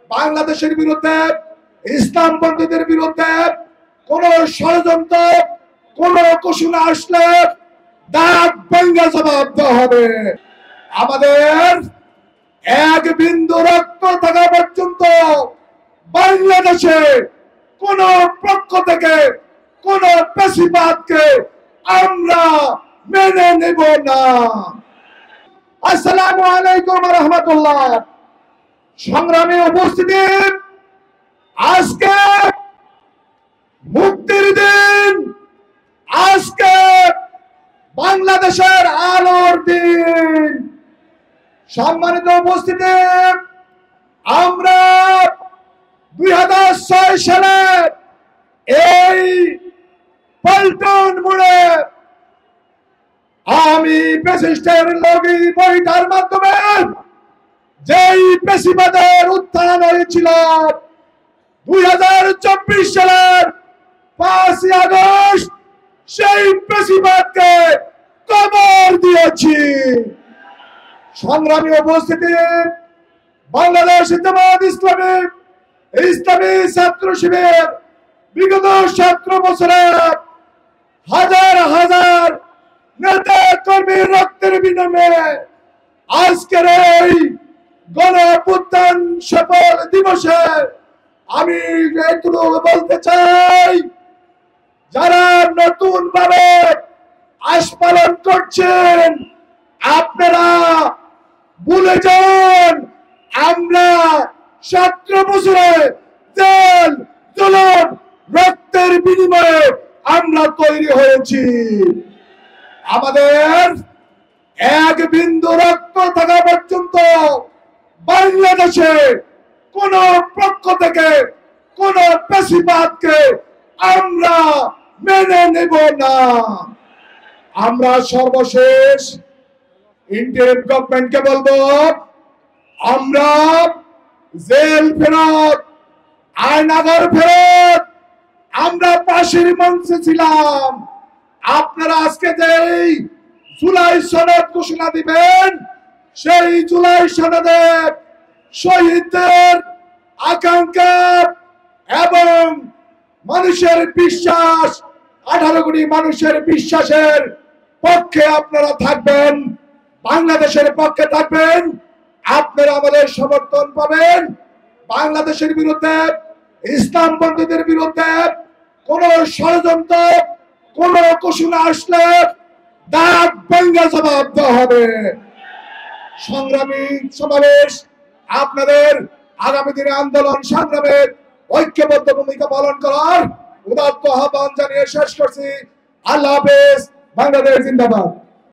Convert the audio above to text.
বাংলাদেশের বিরুদ্ধে, ইসলামপন্থীদের বিরুদ্ধে কোন ষড়যন্ত্র, কোন ঘোষণা আসলে দাঁত ভেঙে জবাব দেওয়া হবে। আমাদের এক বিন্দু রক্ত থাকা পর্যন্ত বাংলাদেশে কোন পক্ষ থেকে কোন পেশিবাদকে আমরা মেনে নেব না। আসসালামু আলাইকুম ওয়া রাহমাতুল্লাহ। সংগ্রামী উপস্থিতি, আজকে মুক্তির দিন, আজকে বাংলাদেশের আলোর দিন। সম্মানিত উপস্থিতি, আমরা 2006 সালে এই পল্টন মোড়ে আমি ফ্যাসিস্টের লগি বইটার মাধ্যমে যেই পেশিবাদের উত্থান হয়েছিল 2024 সালের 5 আগস্ট, সেই পেশিবাদকে কবর দিয়েছি। সংগ্রামী উপস্থিতি, বাংলাদেশ জামাত ইসলামী, ইসলামী ছাত্র শিবির বিগত 17 বছরে হাজার হাজার নেতা কর্মীর রক্তের বিনিময়ে আজকের এই গণ অভ্যুত্থান সফল দিবসে আমি এইটুকু বলতে চাই, যারা নতুন ভাবে আশ পালন করছেন, আপনারা ভুলে যান আমরা 17 বছরে জেল জুলুম রক্তের বিনিময়ে আমরা তৈরি হয়েছি। আমাদের এক বিন্দু রক্ত থাকা পর্যন্ত বাংলাদেশে কোন পক্ষ থেকে কোন পেশিবাদকে আমরা মেনে নেব না। আমরা সর্বশেষ ইন্টারিম গভর্নমেন্টকে বলবো, আমরা জেল ফেরত, আয়নাঘর ফেরত, আমরা পাশের মঞ্চে ছিলাম। আপনারা আজকে যেই জুলাই সনদ ঘোষণা দিবেন, সেই জুলাই সনদে শহীদদের আকাঙ্ক্ষা এবং মানুষের বিশ্বাস, 18 কোটি মানুষের বিশ্বাসের পক্ষে আপনারা থাকবেন, বাংলাদেশের পক্ষে থাকবেন। আপনারা আমাদের সমর্থন পাবেন। বাংলাদেশের বিরুদ্ধে, ইসলামপন্থীদের বিরুদ্ধে কোন ষড়যন্ত্র, কোন ঘোষণা আসলে দাঁত ভেঙে জবাব দেওয়া হবে। সংগ্রামী সমাবেশ, আপনাদের আগামী দিনে আন্দোলন সংগ্রামে ঐক্যবদ্ধ ভূমিকা পালন করার উদাত্ত আহ্বান জানিয়ে শেষ করছি। আল্লাহ হাফেজ। বাংলাদেশ জিন্দাবাদ।